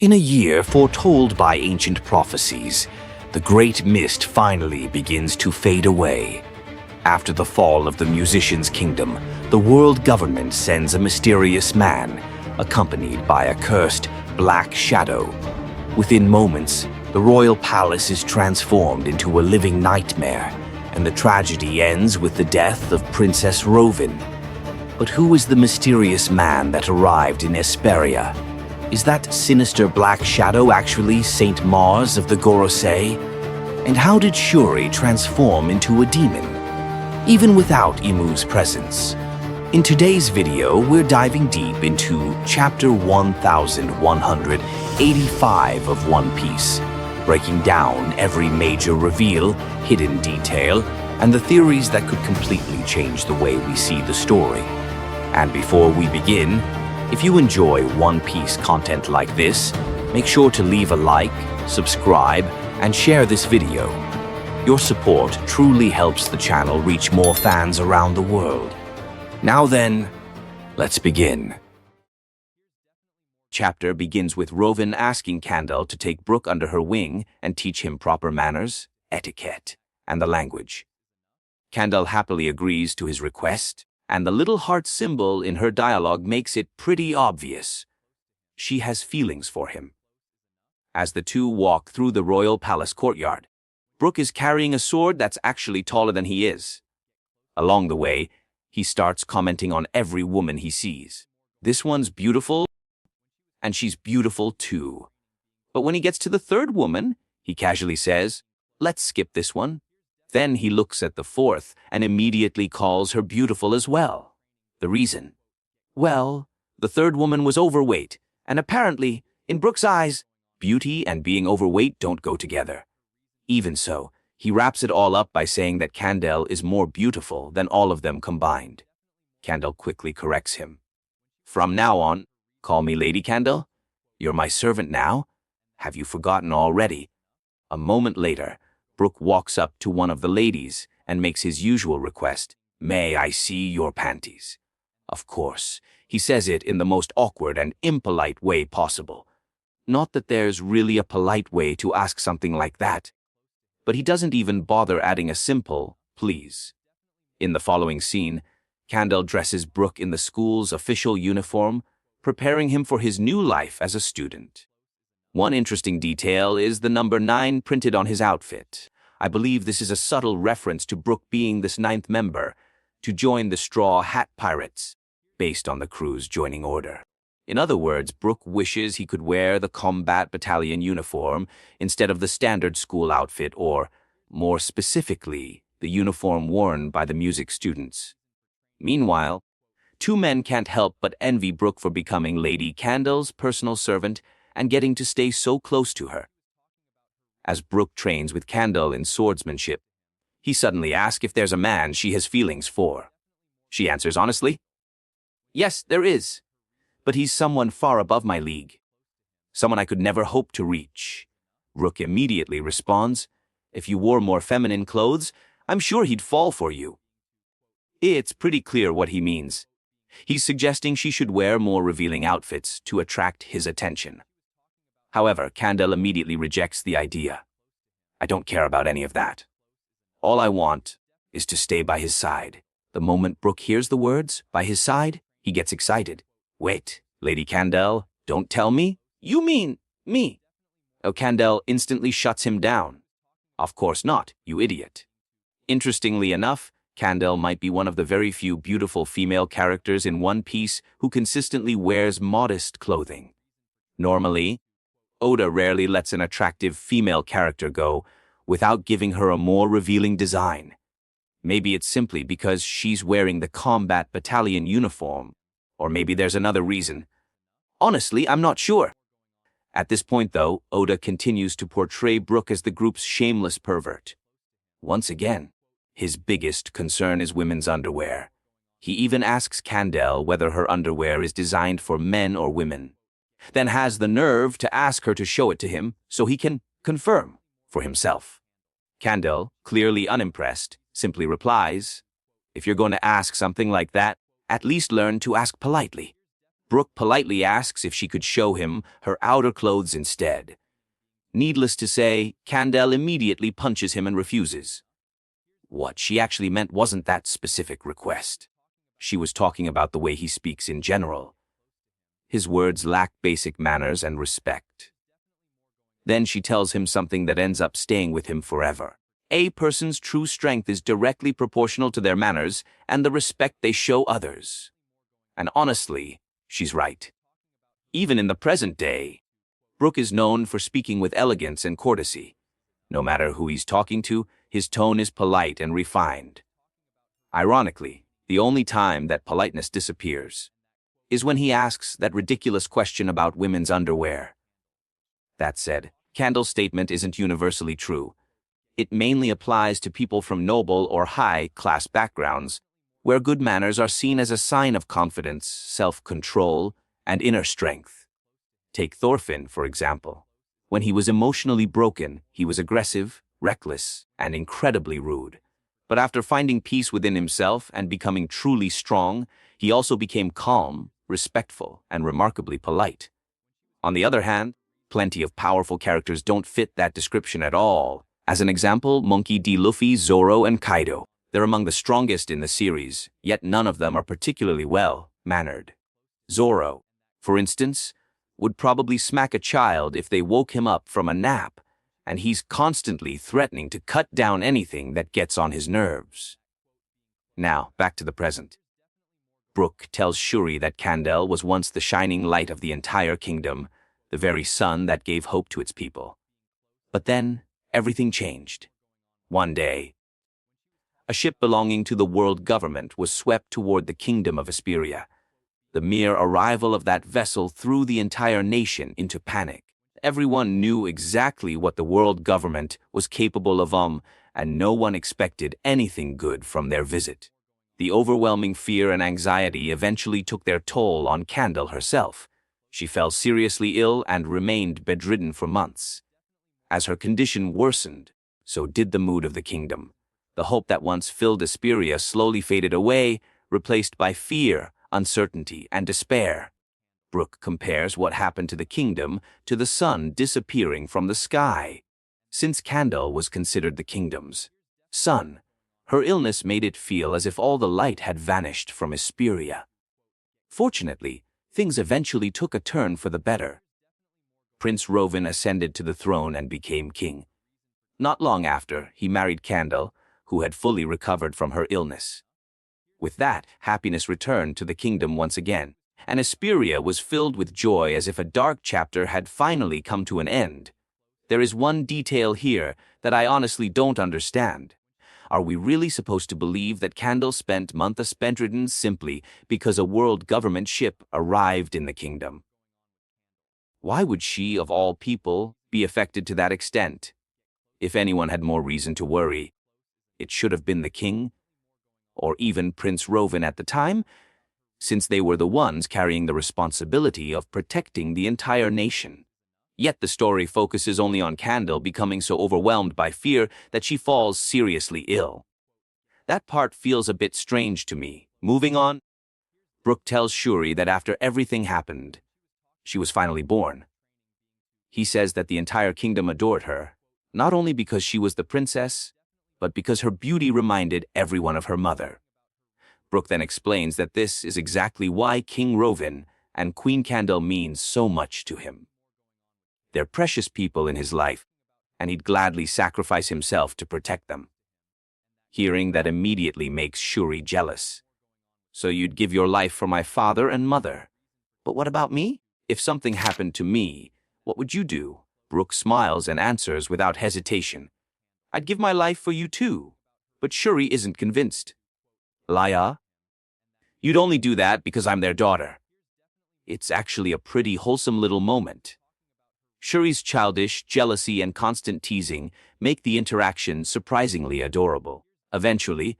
In a year foretold by ancient prophecies, the Great Mist finally begins to fade away. After the fall of the musician's kingdom, the world government sends a mysterious man, accompanied by a cursed black shadow. Within moments, the royal palace is transformed into a living nightmare, and the tragedy ends with the death of Princess Rovin. But who is the mysterious man that arrived in Esperia? Is that sinister black shadow actually Saint Mars of the Gorosei? And how did Shuri transform into a demon, even without Imu's presence? In today's video, we're diving deep into Chapter 1185 of One Piece, breaking down every major reveal, hidden detail, and the theories that could completely change the way we see the story. And before we begin, if you enjoy One Piece content like this, make sure to leave a like, subscribe, and share this video. Your support truly helps the channel reach more fans around the world. Now then, let's begin. Chapter begins with Rovin asking Candelle to take Brook under her wing and teach him proper manners, etiquette, and the language. Candelle happily agrees to his request, and the little heart symbol in her dialogue makes it pretty obvious. She has feelings for him. As the two walk through the royal palace courtyard, Brook is carrying a sword that's actually taller than he is. Along the way, he starts commenting on every woman he sees. This one's beautiful, and she's beautiful too. But when he gets to the third woman, he casually says, "Let's skip this one." Then he looks at the fourth and immediately calls her beautiful as well. The reason? Well, the third woman was overweight, and apparently, in Brook's eyes, beauty and being overweight don't go together. Even so, he wraps it all up by saying that Candelle is more beautiful than all of them combined. Candelle quickly corrects him. "From now on, call me Lady Candelle. You're my servant now. Have you forgotten already?" A moment later, Brook walks up to one of the ladies and makes his usual request, "May I see your panties?" Of course, he says it in the most awkward and impolite way possible. Not that there's really a polite way to ask something like that. But he doesn't even bother adding a simple, "please." In the following scene, Candelle dresses Brook in the school's official uniform, preparing him for his new life as a student. One interesting detail is the number 9 printed on his outfit. I believe this is a subtle reference to Brook being this 9th member to join the Straw Hat Pirates, based on the crew's joining order. In other words, Brook wishes he could wear the combat battalion uniform instead of the standard school outfit, or, more specifically, the uniform worn by the music students. Meanwhile, two men can't help but envy Brook for becoming Lady Candelle's personal servant and getting to stay so close to her. As Brook trains with Candelle in swordsmanship, he suddenly asks if there's a man she has feelings for. She answers honestly, "Yes, there is, but he's someone far above my league. Someone I could never hope to reach." Brook immediately responds, "If you wore more feminine clothes, I'm sure he'd fall for you." It's pretty clear what he means. He's suggesting she should wear more revealing outfits to attract his attention. However, Candelle immediately rejects the idea. "I don't care about any of that. All I want is to stay by his side." The moment Brook hears the words, "by his side," he gets excited. "Wait, Lady Candelle, don't tell me? You mean me?" Oh, Candelle instantly shuts him down. "Of course not, you idiot." Interestingly enough, Candelle might be one of the very few beautiful female characters in One Piece who consistently wears modest clothing. Normally, Oda rarely lets an attractive female character go without giving her a more revealing design. Maybe it's simply because she's wearing the combat battalion uniform, or maybe there's another reason. Honestly, I'm not sure. At this point, though, Oda continues to portray Brook as the group's shameless pervert. Once again, his biggest concern is women's underwear. He even asks Candelle whether her underwear is designed for men or women, then has the nerve to ask her to show it to him so he can confirm for himself. Candelle, clearly unimpressed, simply replies, "If you're going to ask something like that, at least learn to ask politely." Brooke politely asks if she could show him her outer clothes instead. Needless to say, Candelle immediately punches him and refuses. What she actually meant wasn't that specific request. She was talking about the way he speaks in general. His words lack basic manners and respect. Then she tells him something that ends up staying with him forever. A person's true strength is directly proportional to their manners and the respect they show others. And honestly, she's right. Even in the present day, Brooke is known for speaking with elegance and courtesy. No matter who he's talking to, his tone is polite and refined. Ironically, the only time that politeness disappears is when he asks that ridiculous question about women's underwear. That said, Candelle's statement isn't universally true. It mainly applies to people from noble or high-class backgrounds, where good manners are seen as a sign of confidence, self-control, and inner strength. Take Thorfinn, for example. When he was emotionally broken, he was aggressive, reckless, and incredibly rude. But after finding peace within himself and becoming truly strong, he also became calm, respectful, and remarkably polite. On the other hand, plenty of powerful characters don't fit that description at all. As an example, Monkey D. Luffy, Zoro, and Kaido. They're among the strongest in the series, yet none of them are particularly well-mannered. Zoro, for instance, would probably smack a child if they woke him up from a nap, and he's constantly threatening to cut down anything that gets on his nerves. Now, back to the present. Brooke tells Shuri that Candelle was once the shining light of the entire kingdom, the very sun that gave hope to its people. But then, everything changed. One day, a ship belonging to the world government was swept toward the kingdom of Esperia. The mere arrival of that vessel threw the entire nation into panic. Everyone knew exactly what the world government was capable of, and no one expected anything good from their visit. The overwhelming fear and anxiety eventually took their toll on Candelle herself. She fell seriously ill and remained bedridden for months. As her condition worsened, so did the mood of the kingdom. The hope that once filled Esperia slowly faded away, replaced by fear, uncertainty, and despair. Brooke compares what happened to the kingdom to the sun disappearing from the sky. Since Candelle was considered the kingdom's sun, her illness made it feel as if all the light had vanished from Esperia. Fortunately, things eventually took a turn for the better. Prince Rovin ascended to the throne and became king. Not long after, he married Candelle, who had fully recovered from her illness. With that, happiness returned to the kingdom once again, and Esperia was filled with joy as if a dark chapter had finally come to an end. There is one detail here that I honestly don't understand. Are we really supposed to believe that Candelle spent months bedridden simply because a world government ship arrived in the kingdom? Why would she, of all people, be affected to that extent? If anyone had more reason to worry, it should have been the king, or even Prince Rovin at the time, since they were the ones carrying the responsibility of protecting the entire nation. Yet the story focuses only on Candelle becoming so overwhelmed by fear that she falls seriously ill. That part feels a bit strange to me. Moving on, Brooke tells Shuri that after everything happened, she was finally born. He says that the entire kingdom adored her, not only because she was the princess, but because her beauty reminded everyone of her mother. Brooke then explains that this is exactly why King Rovin and Queen Candelle means so much to him. They're precious people in his life, and he'd gladly sacrifice himself to protect them. Hearing that immediately makes Shuri jealous. So you'd give your life for my father and mother. But what about me? If something happened to me, what would you do? Brooke smiles and answers without hesitation. I'd give my life for you too. But Shuri isn't convinced. Laya? You'd only do that because I'm their daughter. It's actually a pretty wholesome little moment. Shuri's childish jealousy and constant teasing make the interaction surprisingly adorable. Eventually,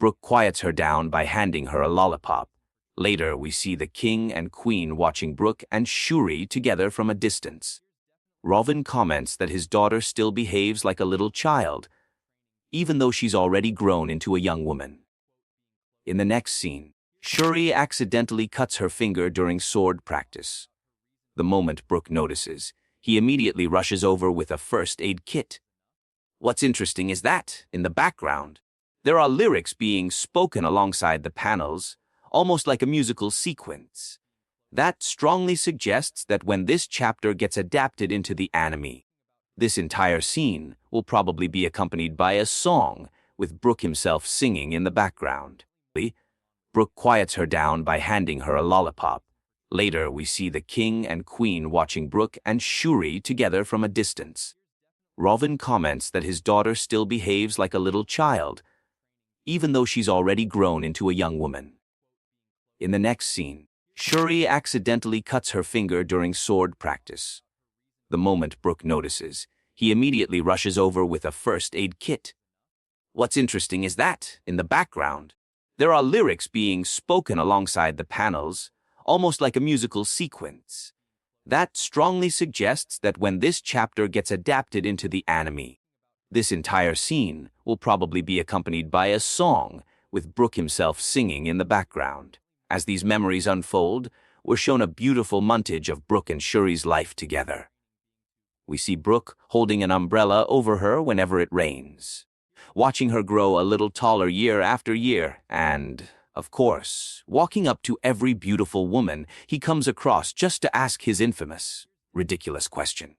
Brooke quiets her down by handing her a lollipop. Later, we see the king and queen watching Brooke and Shuri together from a distance. Rovin comments that his daughter still behaves like a little child, even though she's already grown into a young woman. In the next scene, Shuri accidentally cuts her finger during sword practice. The moment Brook notices, he immediately rushes over with a first aid kit. What's interesting is that, in the background, there are lyrics being spoken alongside the panels, almost like a musical sequence. That strongly suggests that when this chapter gets adapted into the anime, this entire scene will probably be accompanied by a song, with Brook himself singing in the background. Brook quiets her down by handing her a lollipop. Later, we see the king and queen watching Brook and Shuri together from a distance. Rovin comments that his daughter still behaves like a little child, even though she's already grown into a young woman. In the next scene, Shuri accidentally cuts her finger during sword practice. The moment Brook notices, he immediately rushes over with a first aid kit. What's interesting is that, in the background, there are lyrics being spoken alongside the panels, almost like a musical sequence. That strongly suggests that when this chapter gets adapted into the anime, this entire scene will probably be accompanied by a song, with Brook himself singing in the background. As these memories unfold, we're shown a beautiful montage of Brook and Shuri's life together. We see Brook holding an umbrella over her whenever it rains, watching her grow a little taller year after year, and, of course, walking up to every beautiful woman he comes across just to ask his infamous, ridiculous question.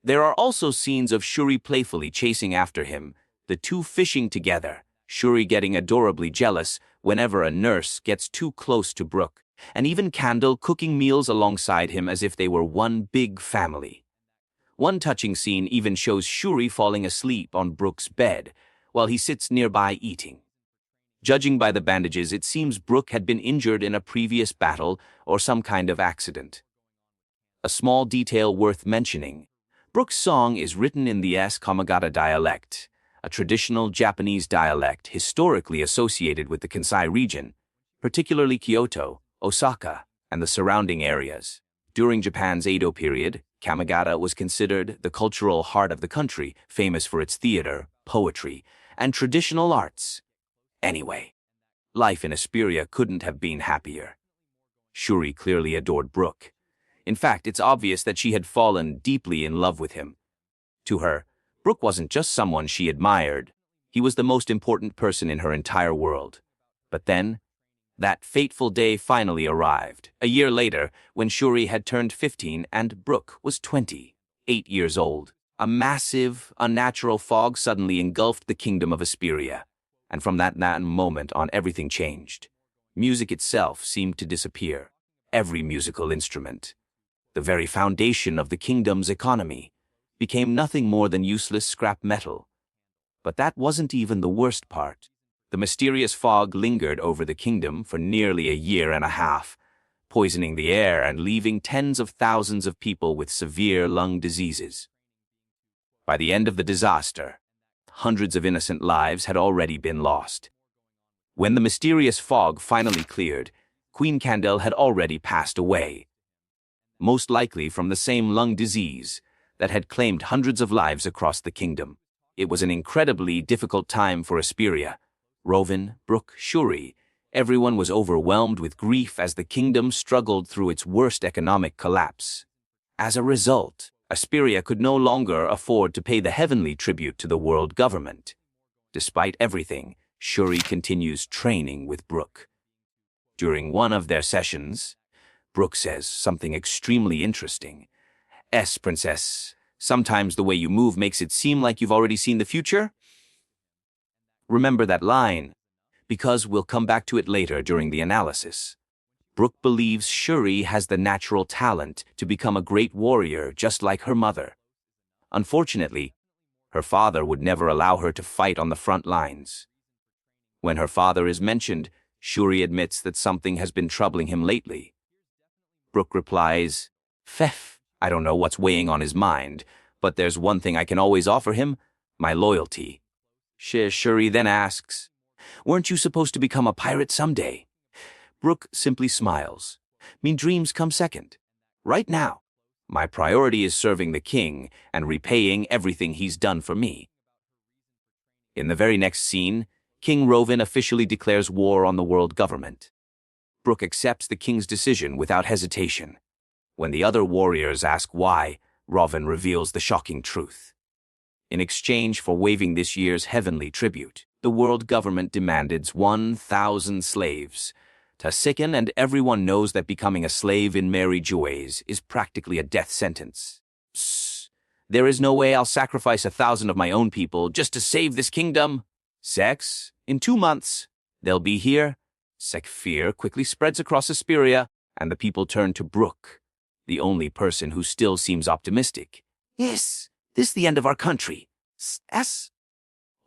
There are also scenes of Shuri playfully chasing after him, the two fishing together, Shuri getting adorably jealous whenever a nurse gets too close to Brook, and even Candelle cooking meals alongside him as if they were one big family. One touching scene even shows Shuri falling asleep on Brook's bed, while he sits nearby eating. Judging by the bandages, it seems Brook had been injured in a previous battle or some kind of accident. A small detail worth mentioning: Brook's song is written in the Kamagata dialect, a traditional Japanese dialect historically associated with the Kansai region, particularly Kyoto, Osaka, and the surrounding areas. During Japan's Edo period, Kamagata was considered the cultural heart of the country, famous for its theater, poetry, and traditional arts. Anyway, life in Esperia couldn't have been happier. Shuri clearly adored Brook. In fact, it's obvious that she had fallen deeply in love with him. To her, Brook wasn't just someone she admired. He was the most important person in her entire world. But then, that fateful day finally arrived, a year later, when Shuri had turned 15 and Brook was 28 years old. A massive, unnatural fog suddenly engulfed the kingdom of Esperia, and from that moment on everything changed. Music itself seemed to disappear. Every musical instrument, the very foundation of the kingdom's economy, became nothing more than useless scrap metal. But that wasn't even the worst part. The mysterious fog lingered over the kingdom for nearly a year and a half, poisoning the air and leaving tens of thousands of people with severe lung diseases. By the end of the disaster, hundreds of innocent lives had already been lost. When the mysterious fog finally cleared, Queen Candelle had already passed away, most likely from the same lung disease that had claimed hundreds of lives across the kingdom. It was an incredibly difficult time for Esperia. Rovin, Brook, Shuri, everyone was overwhelmed with grief as the kingdom struggled through its worst economic collapse. As a result, Esperia could no longer afford to pay the heavenly tribute to the world government. Despite everything, Shuri continues training with Brook. During one of their sessions, Brook says something extremely interesting. Princess, sometimes the way you move makes it seem like you've already seen the future. Remember that line, because we'll come back to it later during the analysis. Brook believes Shuri has the natural talent to become a great warrior just like her mother. Unfortunately, her father would never allow her to fight on the front lines. When her father is mentioned, Shuri admits that something has been troubling him lately. Brook replies, I don't know what's weighing on his mind, but there's one thing I can always offer him, my loyalty. Shuri then asks, weren't you supposed to become a pirate someday? Brook simply smiles. Dreams come second. Right now, my priority is serving the king and repaying everything he's done for me. In the very next scene, King Rovin officially declares war on the world government. Brooke accepts the king's decision without hesitation. When the other warriors ask why, Rovin reveals the shocking truth. In exchange for waiving this year's heavenly tribute, the world government demanded 1,000 slaves. Tasikin and everyone knows that becoming a slave in Mary Joyce is practically a death sentence. Psst. There is no way I'll sacrifice 1,000 of my own people just to save this kingdom. Sex, in 2 months, they'll be here. Fear quickly spreads across Esperia, and the people turn to Brooke, the only person who still seems optimistic. Yes, this the end of our country.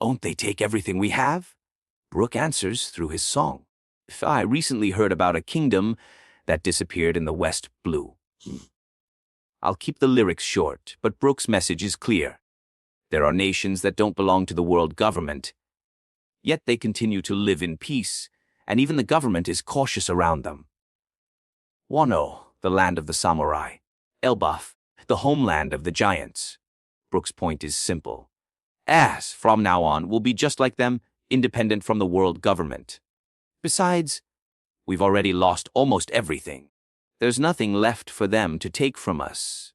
Won't they take everything we have? Brooke answers through his song. I recently heard about a kingdom that disappeared in the West Blue. I'll keep the lyrics short, but Brooke's message is clear. There are nations that don't belong to the world government, yet they continue to live in peace, and even the government is cautious around them. Wano, the land of the samurai. Elbaf, the homeland of the giants. Brooke's point is simple. As, from now on, we'll be just like them, independent from the world government. Besides, we've already lost almost everything. There's nothing left for them to take from us.